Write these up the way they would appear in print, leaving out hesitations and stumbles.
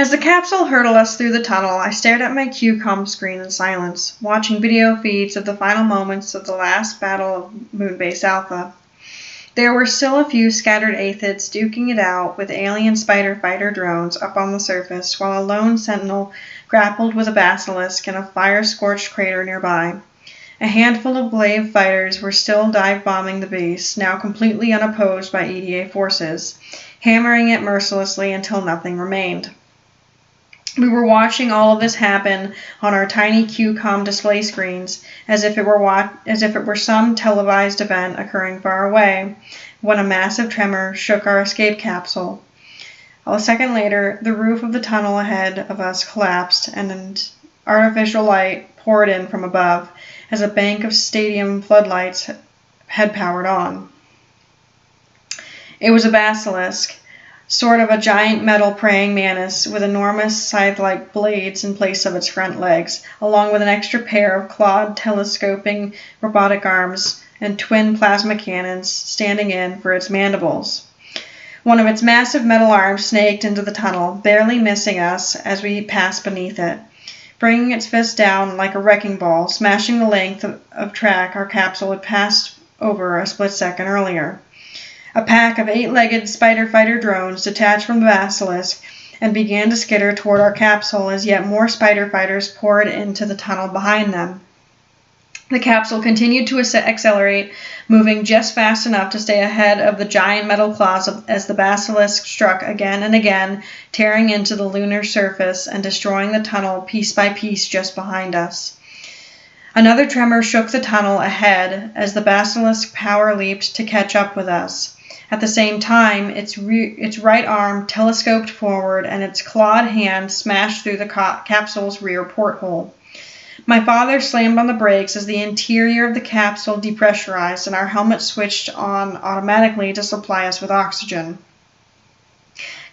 As the capsule hurtled us through the tunnel, I stared at my QCOM screen in silence, watching video feeds of the final moments of the last battle of Moonbase Alpha. There were still a few scattered aphids duking it out with alien spider fighter drones up on the surface, while a lone sentinel grappled with a basilisk in a fire-scorched crater nearby. A handful of Glaive fighters were still dive-bombing the base, now completely unopposed by EDA forces, hammering it mercilessly until nothing remained. We were watching all of this happen on our tiny QCOM display screens, as if it were some televised event occurring far away, when a massive tremor shook our escape capsule. A second later, the roof of the tunnel ahead of us collapsed, and artificial light poured in from above, as a bank of stadium floodlights had powered on. It was a basilisk, sort of a giant metal praying mantis with enormous scythe-like blades in place of its front legs, along with an extra pair of clawed telescoping robotic arms and twin plasma cannons standing in for its mandibles. One of its massive metal arms snaked into the tunnel, barely missing us as we passed beneath it, bringing its fist down like a wrecking ball, smashing the length of track our capsule had passed over a split second earlier. A pack of 8-legged spider fighter drones detached from the basilisk and began to skitter toward our capsule as yet more spider fighters poured into the tunnel behind them. The capsule continued to accelerate, moving just fast enough to stay ahead of the giant metal claws as the basilisk struck again and again, tearing into the lunar surface and destroying the tunnel piece by piece just behind us. Another tremor shook the tunnel ahead as the basilisk power leaped to catch up with us. At the same time, its right arm telescoped forward and its clawed hand smashed through the capsule's rear porthole. My father slammed on the brakes as the interior of the capsule depressurized and our helmet switched on automatically to supply us with oxygen.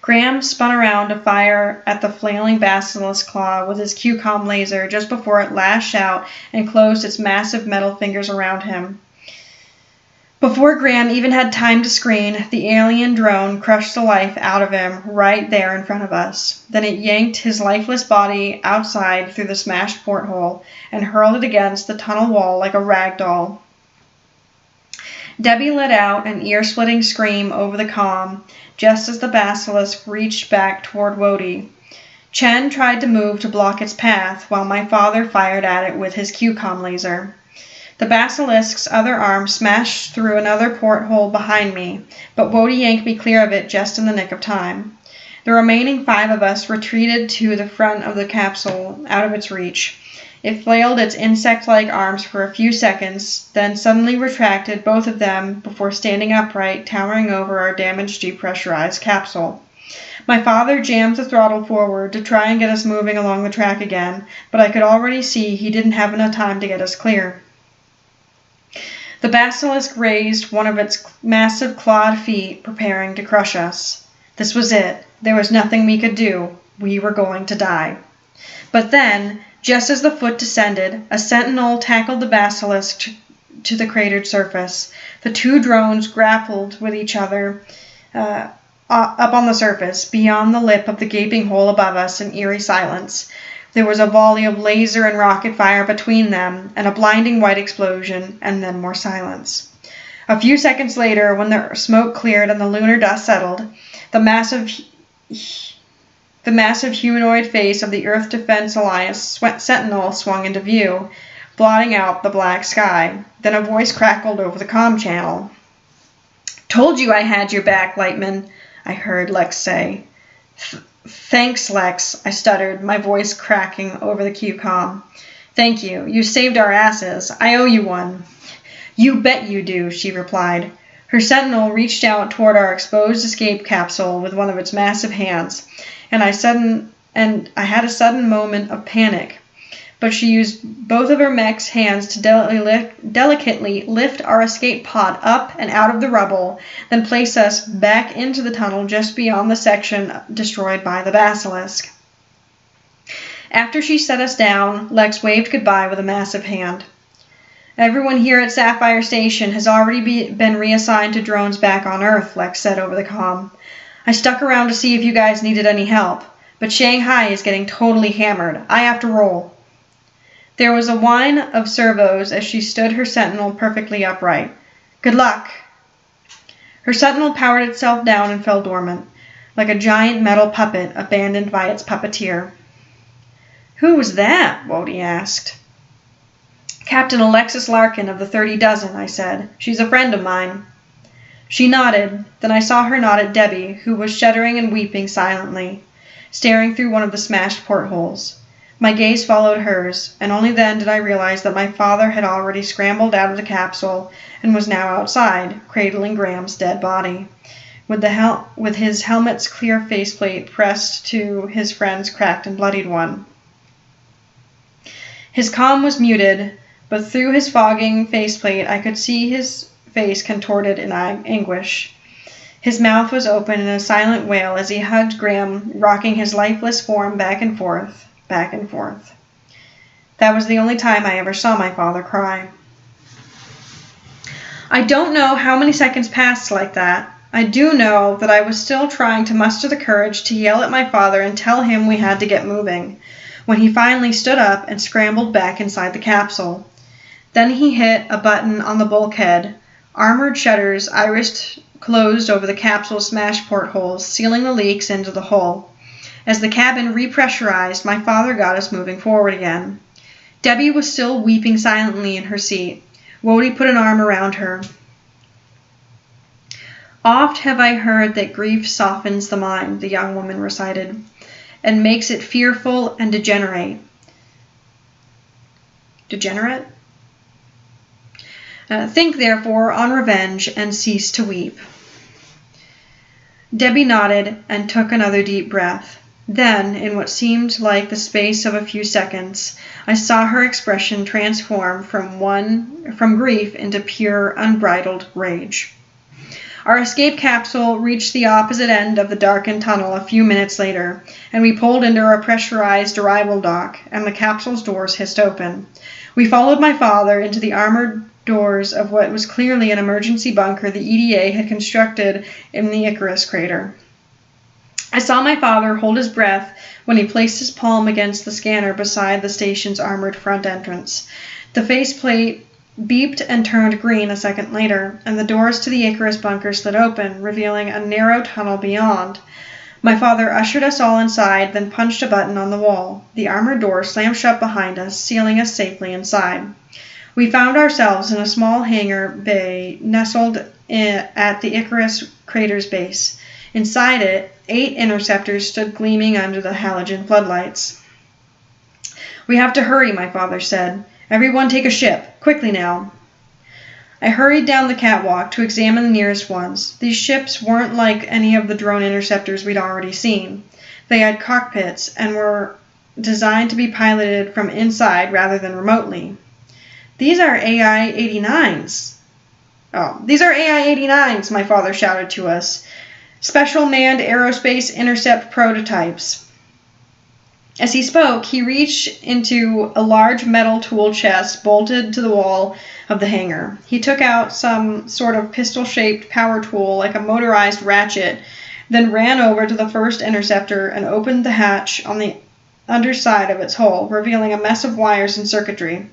Graham spun around to fire at the flailing basilisk claw with his QCOM laser just before it lashed out and closed its massive metal fingers around him. Before Graham even had time to scream, the alien drone crushed the life out of him right there in front of us. Then it yanked his lifeless body outside through the smashed porthole and hurled it against the tunnel wall like a rag doll. Debbie let out an ear-splitting scream over the comm just as the basilisk reached back toward Wody. Chen tried to move to block its path while my father fired at it with his QCOM laser. The basilisk's other arm smashed through another porthole behind me, but Wody yanked me clear of it just in the nick of time. The remaining 5 of us retreated to the front of the capsule, out of its reach. It flailed its insect-like arms for a few seconds, then suddenly retracted both of them before standing upright, towering over our damaged, depressurized capsule. My father jammed the throttle forward to try and get us moving along the track again, but I could already see he didn't have enough time to get us clear. The basilisk raised one of its massive clawed feet, preparing to crush us. This was it. There was nothing we could do. We were going to die. But then, just as the foot descended, a sentinel tackled the basilisk to the cratered surface. The 2 drones grappled with each other up on the surface, beyond the lip of the gaping hole above us in eerie silence. There was a volley of laser and rocket fire between them, and a blinding white explosion, and then more silence. A few seconds later, when the smoke cleared and the lunar dust settled, the massive humanoid face of the Earth Defense Alliance Sentinel swung into view, blotting out the black sky. Then a voice crackled over the comm channel. "Told you I had your back, Lightman," I heard Lex say. "Thanks, Lex," I stuttered, my voice cracking over the QCOM. "Thank you. You saved our asses. I owe you one." "You bet you do," she replied. Her sentinel reached out toward our exposed escape capsule with one of its massive hands, and I had a sudden moment of panic. But she used both of her mech's hands to delicately lift our escape pod up and out of the rubble, then place us back into the tunnel just beyond the section destroyed by the basilisk. After she set us down, Lex waved goodbye with a massive hand. "Everyone here at Sapphire Station has already been reassigned to drones back on Earth," Lex said over the comm. "I stuck around to see if you guys needed any help, But Shanghai is getting totally hammered. I have to roll. There was a whine of servos as she stood her sentinel perfectly upright. Good luck. Her sentinel powered itself down and fell dormant, like a giant metal puppet abandoned by its puppeteer. Who was that? Wody asked. Captain Alexis Larkin of the 30 Dozen, I said. She's a friend of mine. She nodded. Then I saw her nod at Debbie, who was shuddering and weeping silently, staring through one of the smashed portholes. My gaze followed hers, and only then did I realize that my father had already scrambled out of the capsule and was now outside, cradling Graham's dead body, with his helmet's clear faceplate pressed to his friend's cracked and bloodied one. His calm was muted, but through his fogging faceplate I could see his face contorted in anguish. His mouth was open in a silent wail as he hugged Graham, rocking his lifeless form back and forth, back and forth. That was the only time I ever saw my father cry. I don't know how many seconds passed like that. I do know that I was still trying to muster the courage to yell at my father and tell him we had to get moving, when he finally stood up and scrambled back inside the capsule. Then he hit a button on the bulkhead. Armored shutters irised closed over the capsule's smashed portholes, sealing the leaks into the hull. As the cabin repressurized, my father got us moving forward again. Debbie was still weeping silently in her seat. Wody put an arm around her. Oft have I heard that grief softens the mind, the young woman recited, and makes it fearful and degenerate. Degenerate? Think, therefore, on revenge and cease to weep. Debbie nodded and took another deep breath. Then, in what seemed like the space of a few seconds, I saw her expression transform from grief into pure, unbridled rage. Our escape capsule reached the opposite end of the darkened tunnel a few minutes later, and we pulled into a pressurized arrival dock, and the capsule's doors hissed open. We followed my father into the armored doors of what was clearly an emergency bunker the EDA had constructed in the Icarus crater. I saw my father hold his breath when he placed his palm against the scanner beside the station's armored front entrance. The faceplate beeped and turned green a second later, and the doors to the Icarus bunker slid open, revealing a narrow tunnel beyond. My father ushered us all inside, then punched a button on the wall. The armored door slammed shut behind us, sealing us safely inside. We found ourselves in a small hangar bay nestled at the Icarus crater's base. Inside it, 8 interceptors stood gleaming under the halogen floodlights. We have to hurry, my father said. Everyone take a ship. Quickly now. I hurried down the catwalk to examine the nearest ones. These ships weren't like any of the drone interceptors we'd already seen. They had cockpits and were designed to be piloted from inside rather than remotely. These are AI-89s. These are AI-89s, my father shouted to us. Special manned aerospace intercept prototypes. As he spoke, he reached into a large metal tool chest bolted to the wall of the hangar. He took out some sort of pistol-shaped power tool like a motorized ratchet, then ran over to the first interceptor and opened the hatch on the underside of its hull, revealing a mess of wires and circuitry.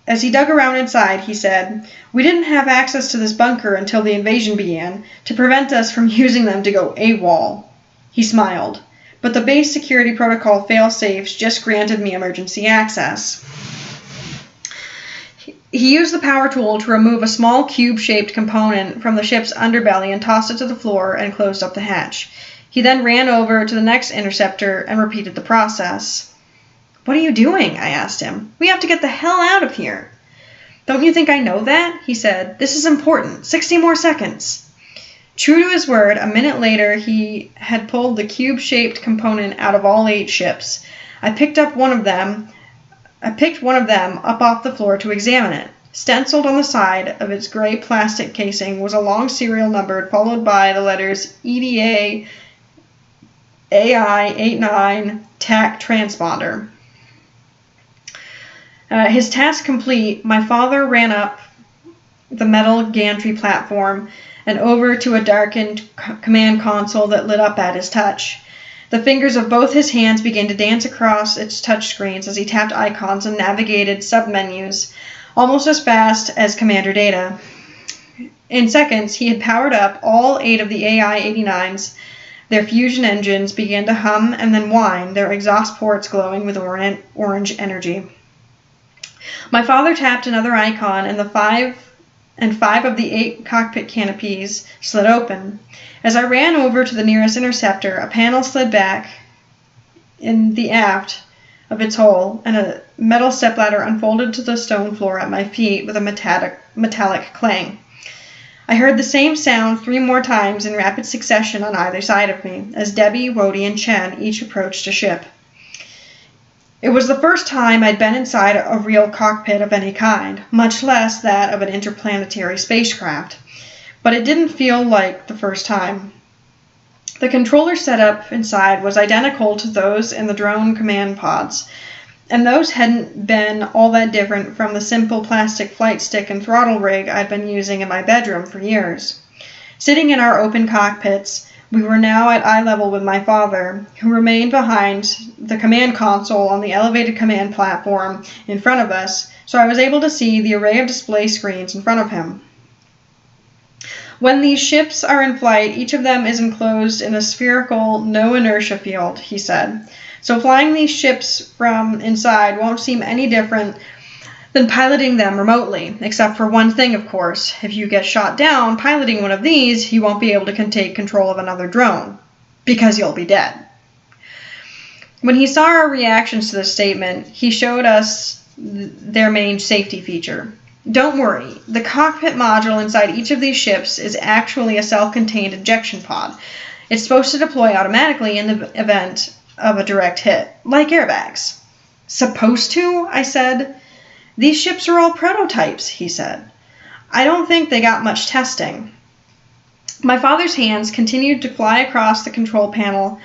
As he dug around inside, he said, "We didn't have access to this bunker until the invasion began, to prevent us from using them to go AWOL." He smiled. But the base security protocol fail-safes just granted me emergency access. He used the power tool to remove a small cube-shaped component from the ship's underbelly and tossed it to the floor and closed up the hatch. He then ran over to the next interceptor and repeated the process. "What are you doing?" I asked him. "We have to get the hell out of here." "Don't you think I know that?" he said. "This is important. 60 more seconds." True to his word, a minute later he had pulled the cube-shaped component out of all 8 ships. I picked one of them up off the floor to examine it. Stenciled on the side of its gray plastic casing was a long serial number followed by the letters EDA AI-89 TAC transponder. His task complete, my father ran up the metal gantry platform and over to a darkened command console that lit up at his touch. The fingers of both his hands began to dance across its touchscreens as he tapped icons and navigated submenus almost as fast as Commander Data. In seconds, he had powered up all 8 of the AI-89s. Their fusion engines began to hum and then whine, their exhaust ports glowing with orange energy. My father tapped another icon, and 5 of the 8 cockpit canopies slid open. As I ran over to the nearest interceptor, a panel slid back in the aft of its hole, and a metal stepladder unfolded to the stone floor at my feet with a metallic clang. I heard the same sound 3 more times in rapid succession on either side of me, as Debbie, Wody, and Chen each approached a ship. It was the first time I'd been inside a real cockpit of any kind, much less that of an interplanetary spacecraft, but it didn't feel like the first time. The controller setup inside was identical to those in the drone command pods, and those hadn't been all that different from the simple plastic flight stick and throttle rig I'd been using in my bedroom for years. Sitting in our open cockpits, we were now at eye level with my father, who remained behind the command console on the elevated command platform in front of us, so I was able to see the array of display screens in front of him. When these ships are in flight, each of them is enclosed in a spherical, no-inertia field, he said. So flying these ships from inside won't seem any different than piloting them remotely, except for one thing, of course. If you get shot down piloting one of these, you won't be able to take control of another drone, because you'll be dead. When he saw our reactions to this statement, he showed us their main safety feature. Don't worry, the cockpit module inside each of these ships is actually a self-contained ejection pod. It's supposed to deploy automatically in the event of a direct hit, like airbags. Supposed to? I said. These ships are all prototypes, he said. I don't think they got much testing. My father's hands continued to fly across the control panel.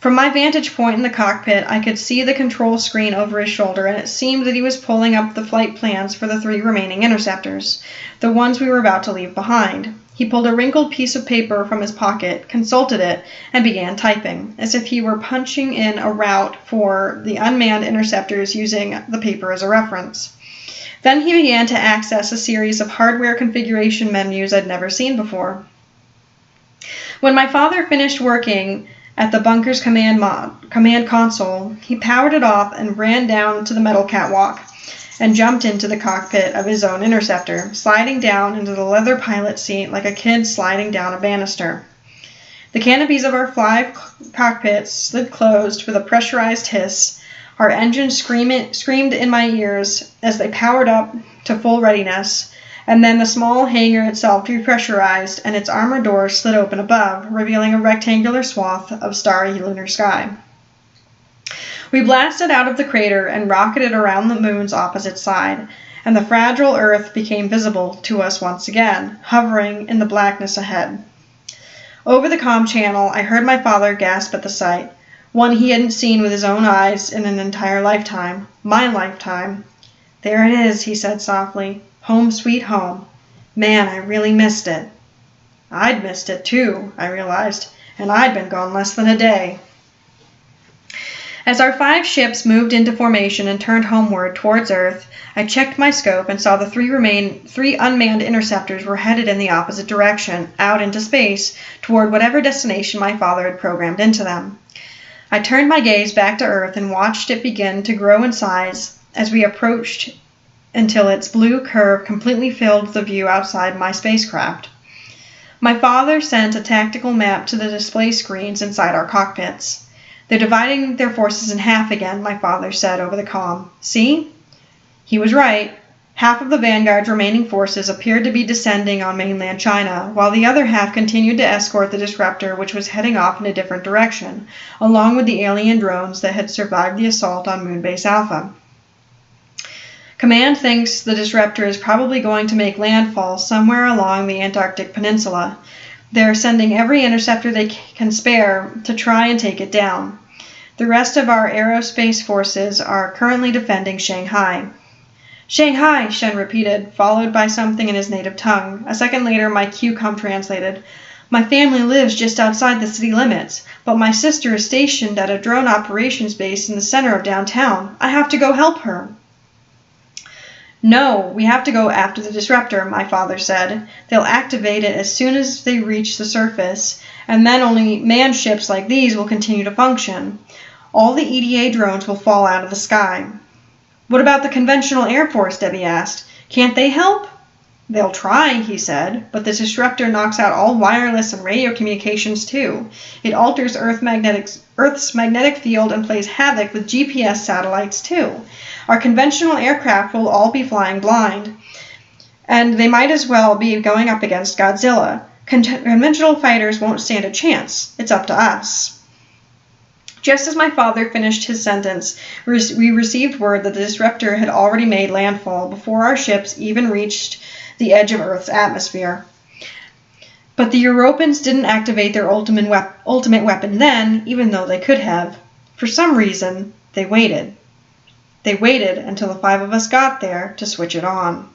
From my vantage point in the cockpit, I could see the control screen over his shoulder, and it seemed that he was pulling up the flight plans for the 3 remaining interceptors, the ones we were about to leave behind. He pulled a wrinkled piece of paper from his pocket, consulted it, and began typing, as if he were punching in a route for the unmanned interceptors using the paper as a reference. Then he began to access a series of hardware configuration menus I'd never seen before. When my father finished working at the bunker's command console, he powered it off and ran down to the metal catwalk and jumped into the cockpit of his own interceptor, sliding down into the leather pilot seat like a kid sliding down a banister. The canopies of our 5 cockpits slid closed with a pressurized hiss. Our engines screamed in my ears as they powered up to full readiness, and then the small hangar itself depressurized and its armor doors slid open above, revealing a rectangular swath of starry lunar sky. We blasted out of the crater and rocketed around the moon's opposite side, and the fragile Earth became visible to us once again, hovering in the blackness ahead. Over the comm channel, I heard my father gasp at the sight, one he hadn't seen with his own eyes in an entire lifetime. My lifetime. There it is, he said softly. Home sweet home. Man, I really missed it. I'd missed it too, I realized, and I'd been gone less than a day. As our 5 ships moved into formation and turned homeward towards Earth, I checked my scope and saw the 3 unmanned interceptors were headed in the opposite direction, out into space, toward whatever destination my father had programmed into them. I turned my gaze back to Earth and watched it begin to grow in size as we approached until its blue curve completely filled the view outside my spacecraft. My father sent a tactical map to the display screens inside our cockpits. They're dividing their forces in half again, my father said over the comm. See? He was right. Half of the Vanguard's remaining forces appeared to be descending on mainland China, while the other half continued to escort the disruptor, which was heading off in a different direction, along with the alien drones that had survived the assault on Moonbase Alpha. Command thinks the disruptor is probably going to make landfall somewhere along the Antarctic Peninsula. They're sending every interceptor they can spare to try and take it down. The rest of our aerospace forces are currently defending Shanghai. Shanghai, Shen repeated, followed by something in his native tongue. A second later, my QCOM translated. My family lives just outside the city limits, but my sister is stationed at a drone operations base in the center of downtown. I have to go help her." "No, we have to go after the disruptor," my father said. "They'll activate it as soon as they reach the surface, and then only manned ships like these will continue to function. All the EDA drones will fall out of the sky." "What about the conventional Air Force?" Debbie asked. "Can't they help?" "They'll try," he said, "but the disruptor knocks out all wireless and radio communications too. It alters Earth's magnetic field and plays havoc with GPS satellites too. Our conventional aircraft will all be flying blind, and they might as well be going up against Godzilla. Conventional fighters won't stand a chance. It's up to us." Just as my father finished his sentence, we received word that the disruptor had already made landfall before our ships even reached the edge of Earth's atmosphere. But the Europans didn't activate their ultimate weapon then, even though they could have. For some reason, they waited. They waited until the 5 of us got there to switch it on.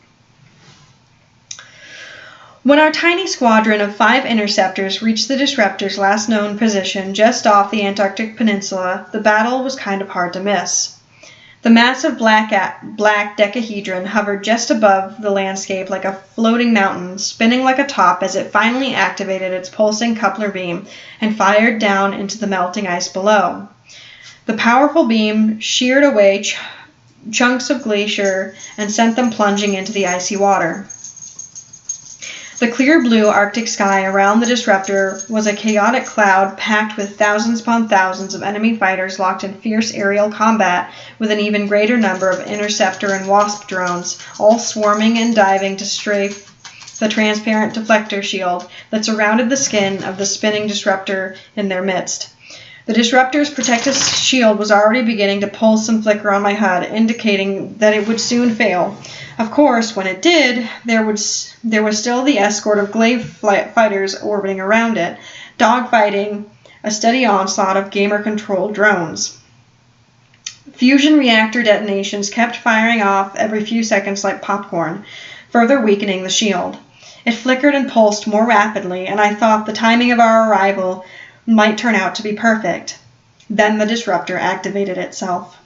When our tiny squadron of 5 interceptors reached the disruptor's last known position just off the Antarctic Peninsula, the battle was kind of hard to miss. The massive black decahedron hovered just above the landscape like a floating mountain, spinning like a top as it finally activated its pulsing coupler beam and fired down into the melting ice below. The powerful beam sheared away chunks of glacier and sent them plunging into the icy water. The clear blue Arctic sky around the disruptor was a chaotic cloud packed with thousands upon thousands of enemy fighters locked in fierce aerial combat with an even greater number of interceptor and wasp drones, all swarming and diving to strafe the transparent deflector shield that surrounded the skin of the spinning disruptor in their midst. The disruptor's protective shield was already beginning to pulse and flicker on my HUD, indicating that it would soon fail. Of course, when it did, there was still the escort of glaive fighters orbiting around it, dogfighting a steady onslaught of gamer-controlled drones. Fusion reactor detonations kept firing off every few seconds like popcorn, further weakening the shield. It flickered and pulsed more rapidly, and I thought the timing of our arrival might turn out to be perfect. Then the disruptor activated itself.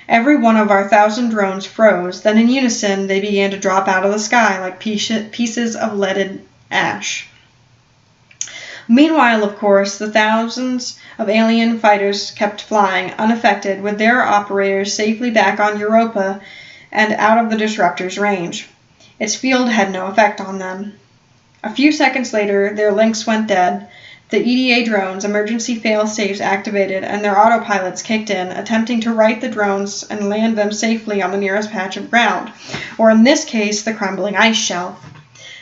Every one of our 1,000 drones froze, then in unison they began to drop out of the sky like pieces of leaded ash. Meanwhile, of course, the thousands of alien fighters kept flying, unaffected, with their operators safely back on Europa and out of the disruptor's range. Its field had no effect on them. A few seconds later, their links went dead. The EDA drones' emergency fail-safes activated and their autopilots kicked in, attempting to right the drones and land them safely on the nearest patch of ground, or in this case, the crumbling ice shelf.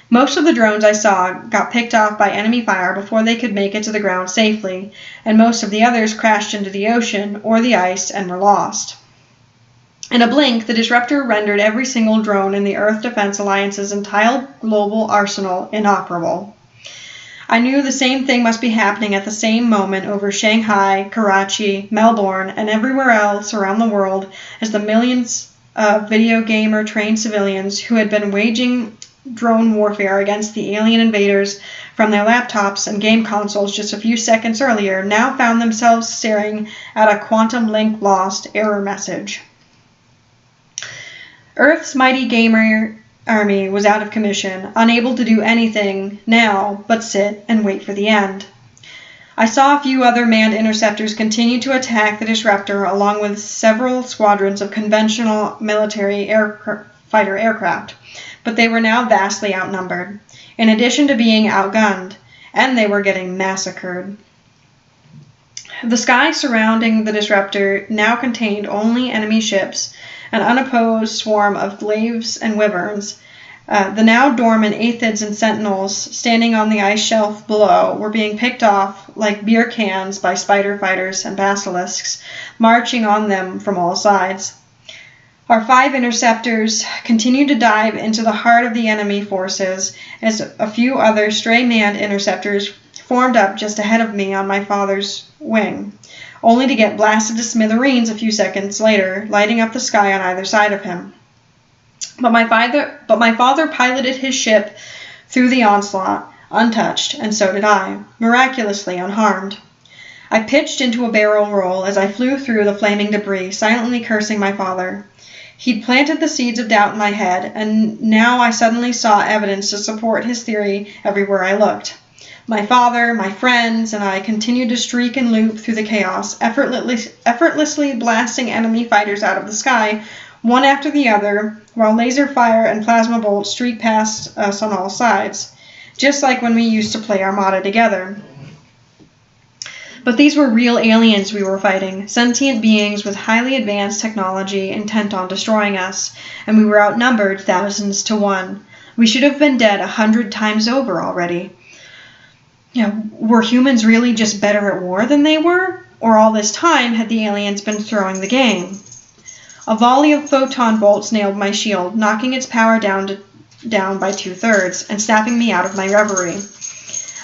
Most of the drones I saw got picked off by enemy fire before they could make it to the ground safely, and most of the others crashed into the ocean or the ice and were lost. In a blink, the disruptor rendered every single drone in the Earth Defense Alliance's entire global arsenal inoperable. I knew the same thing must be happening at the same moment over Shanghai, Karachi, Melbourne, and everywhere else around the world as the millions of video gamer-trained civilians who had been waging drone warfare against the alien invaders from their laptops and game consoles just a few seconds earlier now found themselves staring at a quantum link lost error message. Earth's mighty gamer army was out of commission, unable to do anything now but sit and wait for the end. I saw a few other manned interceptors continue to attack the disruptor along with several squadrons of conventional military fighter aircraft, but they were now vastly outnumbered, in addition to being outgunned, and they were getting massacred. The sky surrounding the disruptor now contained only enemy ships, an unopposed swarm of glaives and wyverns. The now dormant aphids and sentinels standing on the ice shelf below were being picked off like beer cans by spider fighters and basilisks, marching on them from all sides. Our 5 interceptors continued to dive into the heart of the enemy forces as a few other stray manned interceptors formed up just ahead of me on my father's wing, only to get blasted to smithereens a few seconds later, lighting up the sky on either side of him. But my father piloted his ship through the onslaught, untouched, and so did I, miraculously unharmed. I pitched into a barrel roll as I flew through the flaming debris, silently cursing my father. He'd planted the seeds of doubt in my head, and now I suddenly saw evidence to support his theory everywhere I looked. My father, my friends, and I continued to streak and loop through the chaos, effortlessly blasting enemy fighters out of the sky, one after the other, while laser fire and plasma bolts streaked past us on all sides, just like when we used to play Armada together. But these were real aliens we were fighting, sentient beings with highly advanced technology intent on destroying us, and we were outnumbered thousands to 1. We should have been dead 100 times over already. Were humans really just better at war than they were? Or all this time had the aliens been throwing the game? A volley of photon bolts nailed my shield, knocking its power down by 2/3 and snapping me out of my reverie.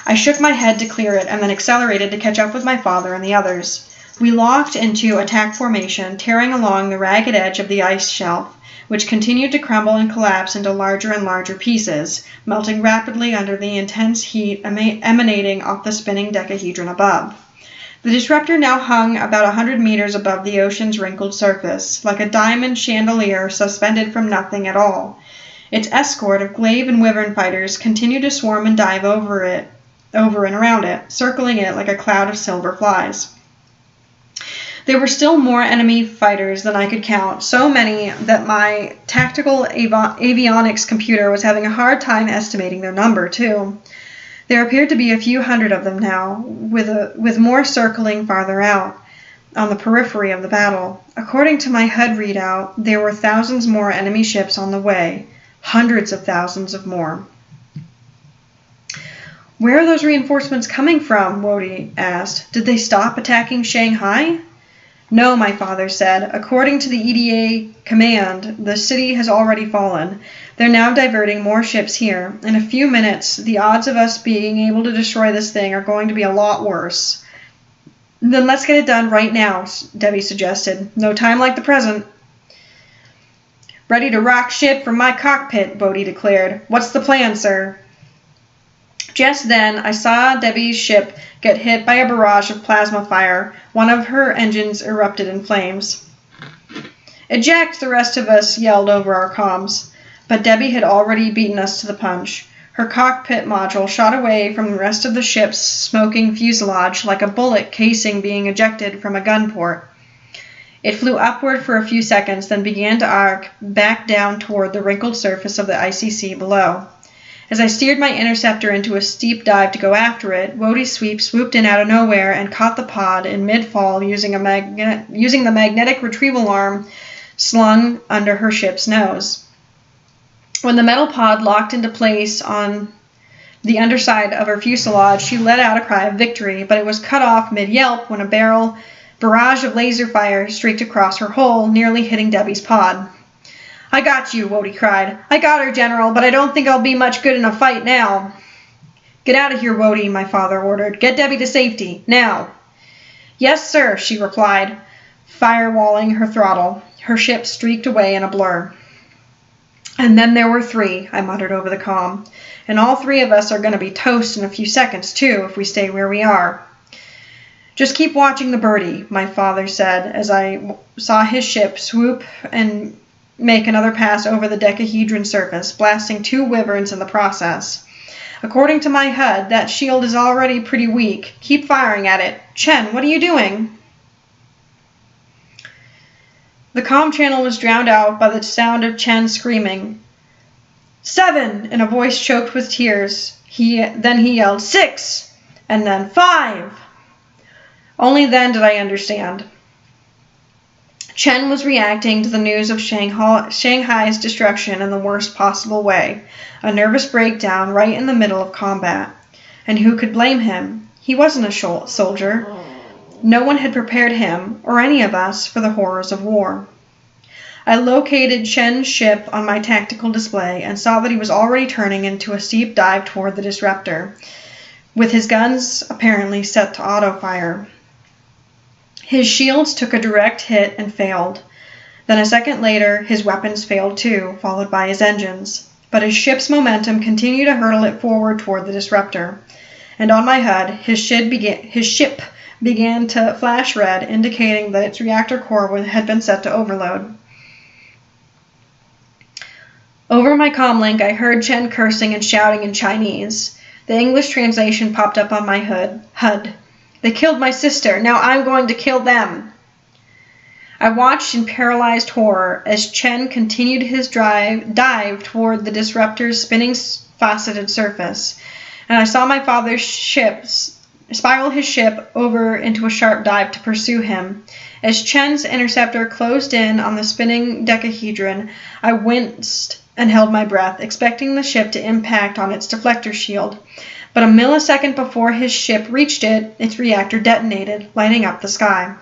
I shook my head to clear it and then accelerated to catch up with my father and the others. We locked into attack formation, tearing along the ragged edge of the ice shelf, which continued to crumble and collapse into larger and larger pieces, melting rapidly under the intense heat emanating off the spinning decahedron above. The disruptor now hung about 100 meters above the ocean's wrinkled surface, like a diamond chandelier suspended from nothing at all. Its escort of glaive and wyvern fighters continued to swarm and dive over and around it, circling it like a cloud of silver flies. There were still more enemy fighters than I could count, so many that my tactical avionics computer was having a hard time estimating their number, too. There appeared to be a few hundred of them now, with more circling farther out, on the periphery of the battle. According to my HUD readout, there were thousands more enemy ships on the way, hundreds of thousands of more. "Where are those reinforcements coming from?" Wody asked. "Did they stop attacking Shanghai?" "No," my father said. "According to the EDA command, the city has already fallen. They're now diverting more ships here. In a few minutes, the odds of us being able to destroy this thing are going to be a lot worse." "Then let's get it done right now," Debbie suggested. "No time like the present." "Ready to rock ship from my cockpit," Bodhi declared. "What's the plan, sir?" Just then, I saw Debbie's ship get hit by a barrage of plasma fire. One of her engines erupted in flames. "Eject!" the rest of us yelled over our comms. But Debbie had already beaten us to the punch. Her cockpit module shot away from the rest of the ship's smoking fuselage like a bullet casing being ejected from a gun port. It flew upward for a few seconds, then began to arc back down toward the wrinkled surface of the icy sea below. As I steered my interceptor into a steep dive to go after it, Wodie's sweep swooped in out of nowhere and caught the pod in mid-fall using the magnetic retrieval arm slung under her ship's nose. When the metal pod locked into place on the underside of her fuselage, she let out a cry of victory, but it was cut off mid-yelp when a barrage of laser fire streaked across her hull, nearly hitting Debbie's pod. "I got you," Wody cried. "I got her, General, but I don't think I'll be much good in a fight now." "Get out of here, Wody," my father ordered. "Get Debbie to safety, now." "Yes, sir," she replied, firewalling her throttle. Her ship streaked away in a blur. "And then there were 3, I muttered over the comm. "And all 3 of us are going to be toast in a few seconds, too, if we stay where we are." "Just keep watching the birdie," my father said, as I saw his ship swoop and make another pass over the decahedron surface, blasting 2 wyverns in the process. "According to my HUD, that shield is already pretty weak. Keep firing at it. Chen, what are you doing?" The comm channel was drowned out by the sound of Chen screaming, "7!" in a voice choked with tears. Then he yelled, "6!" and then 5! Only then did I understand. Chen was reacting to the news of Shanghai's destruction in the worst possible way, a nervous breakdown right in the middle of combat. And who could blame him? He wasn't a soldier. No one had prepared him, or any of us, for the horrors of war. I located Chen's ship on my tactical display and saw that he was already turning into a steep dive toward the disruptor, with his guns apparently set to auto-fire. His shields took a direct hit and failed. Then a second later, his weapons failed too, followed by his engines. but his ship's momentum continued to hurtle it forward toward the disruptor. And on my HUD, his ship began to flash red, indicating that its reactor core had been set to overload. Over my comlink, I heard Chen cursing and shouting in Chinese. The English translation popped up on my HUD. They killed my sister. Now I'm going to kill them. I watched in paralyzed horror as Chen continued his dive toward the disruptor's spinning faceted surface, and I saw my father's ship spiral his ship over into a sharp dive to pursue him. As Chen's interceptor closed in on the spinning decahedron, I winced and held my breath, expecting the ship to impact on its deflector shield. But a millisecond before his ship reached it, its reactor detonated, lighting up the sky.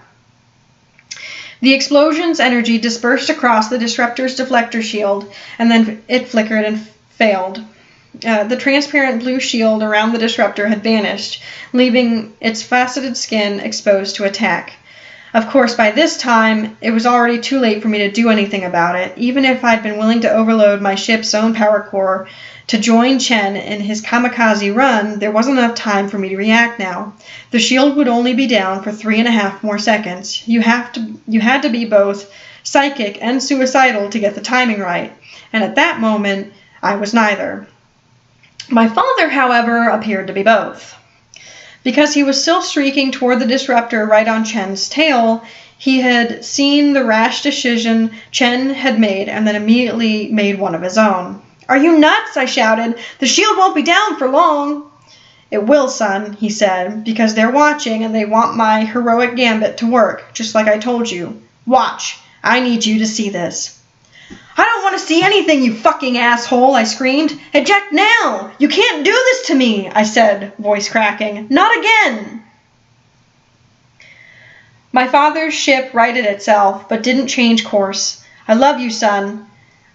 The explosion's energy dispersed across the disruptor's deflector shield, and then it flickered and failed. The transparent blue shield around the disruptor had vanished, leaving its faceted skin exposed to attack. Of course, by this time, it was already too late for me to do anything about it. Even if I'd been willing to overload my ship's own power core to join Chen in his kamikaze run, there wasn't enough time for me to react now. The shield would only be down for 3.5 more seconds. You had to be both psychic and suicidal to get the timing right, and at that moment, I was neither. My father, however, appeared to be both. Because he was still streaking toward the disruptor right on Chen's tail, he had seen the rash decision Chen had made and then immediately made one of his own. "Are you nuts?" I shouted. "The shield won't be down for long." "It will, son," he said, "because they're watching and they want my heroic gambit to work, just like I told you. Watch. I need you to see this." "I don't want to see anything, you fucking asshole," I screamed. "Eject now! You can't do this to me," I said, voice cracking. "Not again!" My father's ship righted itself, but didn't change course. "I love you, son,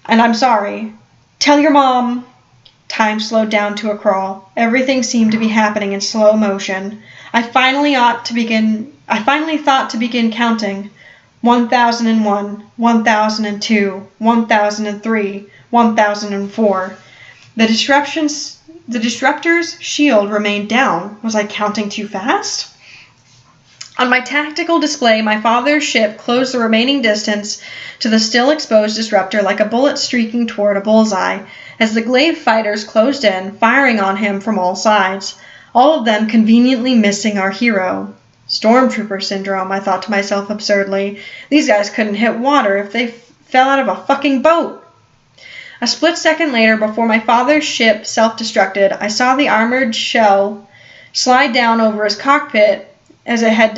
and I'm sorry. Tell your mom." Time slowed down to a crawl. Everything seemed to be happening in slow motion. I finally thought to begin counting. 1001, 1002, 1003, 1004. The disruptor's shield remained down. Was I counting too fast? On my tactical display, my father's ship closed the remaining distance to the still exposed disruptor like a bullet streaking toward a bullseye, as the glaive fighters closed in, firing on him from all sides, all of them conveniently missing our hero. Stormtrooper syndrome, I thought to myself absurdly. These guys couldn't hit water if they fell out of a fucking boat. A split second later, before my father's ship self-destructed, I saw the armored shell slide down over his cockpit as had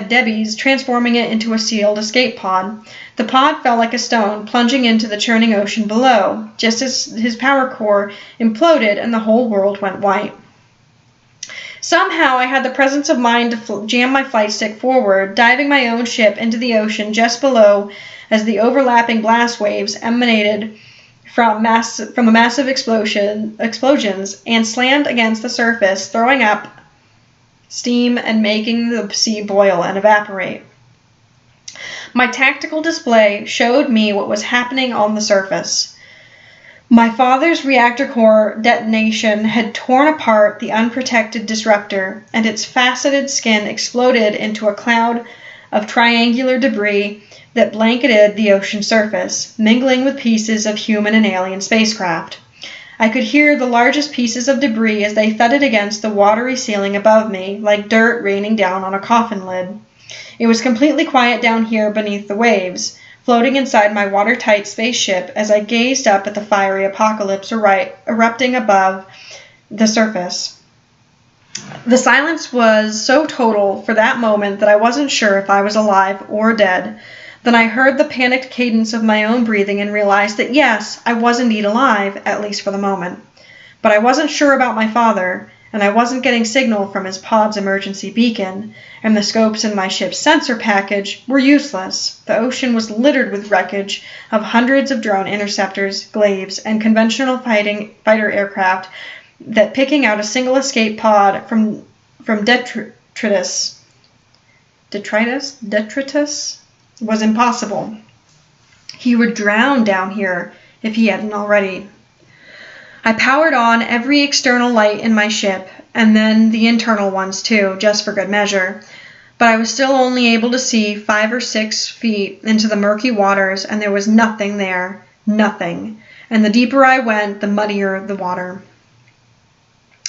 Debbie's, transforming it into a sealed escape pod. The pod fell like a stone, plunging into the churning ocean below, just as his power core imploded and the whole world went white. Somehow I had the presence of mind to jam my flight stick forward, diving my own ship into the ocean just below as the overlapping blast waves emanated from the massive explosions and slammed against the surface, throwing up steam and making the sea boil and evaporate. My tactical display showed me what was happening on the surface. My father's reactor core detonation had torn apart the unprotected disruptor, and its faceted skin exploded into a cloud of triangular debris that blanketed the ocean surface, mingling with pieces of human and alien spacecraft. I could hear the largest pieces of debris as they thudded against the watery ceiling above me, like dirt raining down on a coffin lid. It was completely quiet down here beneath the waves, floating inside my watertight spaceship as I gazed up at the fiery apocalypse erupting above the surface. The silence was so total for that moment that I wasn't sure if I was alive or dead. Then I heard the panicked cadence of my own breathing and realized that yes, I was indeed alive, at least for the moment. But I wasn't sure about my father, and I wasn't getting signal from his pod's emergency beacon, and the scopes in my ship's sensor package were useless. The ocean was littered with wreckage of hundreds of drone interceptors, glaives, and conventional fighter aircraft that picking out a single escape pod from detritus was impossible. He would drown down here. if he hadn't already. I powered on every external light in my ship, and then the internal ones too, just for good measure. But I was still only able to see 5 or 6 feet into the murky waters, and there was nothing there. Nothing. And the deeper I went, the muddier the water.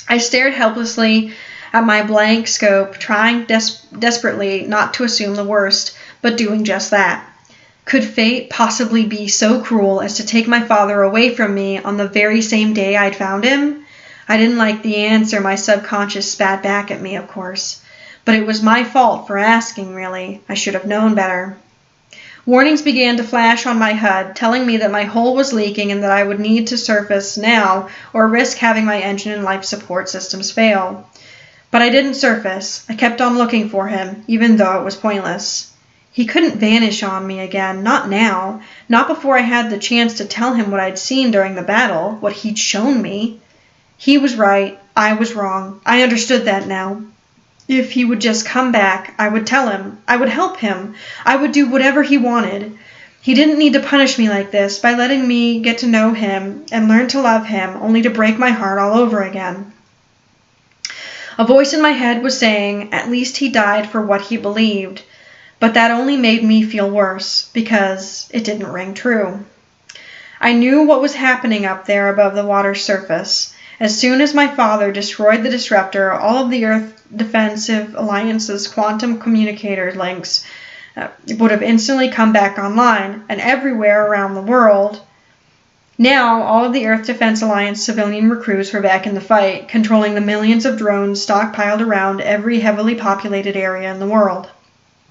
I stared helplessly at my blank scope, trying desperately not to assume the worst, but doing just that. Could fate possibly be so cruel as to take my father away from me on the very same day I'd found him? I didn't like the answer my subconscious spat back at me, of course. But it was my fault for asking, really. I should have known better. Warnings began to flash on my HUD, telling me that my hull was leaking and that I would need to surface now or risk having my engine and life support systems fail. But I didn't surface. I kept on looking for him, even though it was pointless. He couldn't vanish on me again, not now, not before I had the chance to tell him what I'd seen during the battle, what he'd shown me. He was right, I was wrong. I understood that now. If he would just come back, I would tell him, I would help him, I would do whatever he wanted. He didn't need to punish me like this by letting me get to know him and learn to love him, only to break my heart all over again. A voice in my head was saying, at least he died for what he believed. But that only made me feel worse, because it didn't ring true. I knew what was happening up there above the water's surface. As soon as my father destroyed the disruptor, all of the Earth Defensive Alliance's quantum communicator links would have instantly come back online, and everywhere around the world. Now, all of the Earth Defense Alliance civilian recruits were back in the fight, controlling the millions of drones stockpiled around every heavily populated area in the world.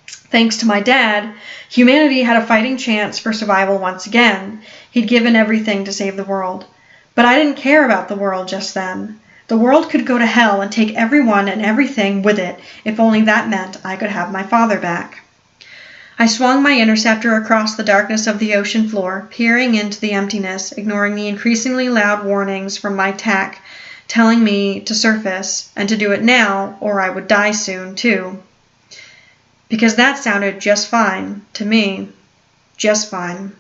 Thanks to my dad, humanity had a fighting chance for survival once again. He'd given everything to save the world. But I didn't care about the world just then. The world could go to hell and take everyone and everything with it, if only that meant I could have my father back. I swung my interceptor across the darkness of the ocean floor, peering into the emptiness, ignoring the increasingly loud warnings from my TAC, telling me to surface, and to do it now, or I would die soon, too. Because that sounded just fine to me. Just fine.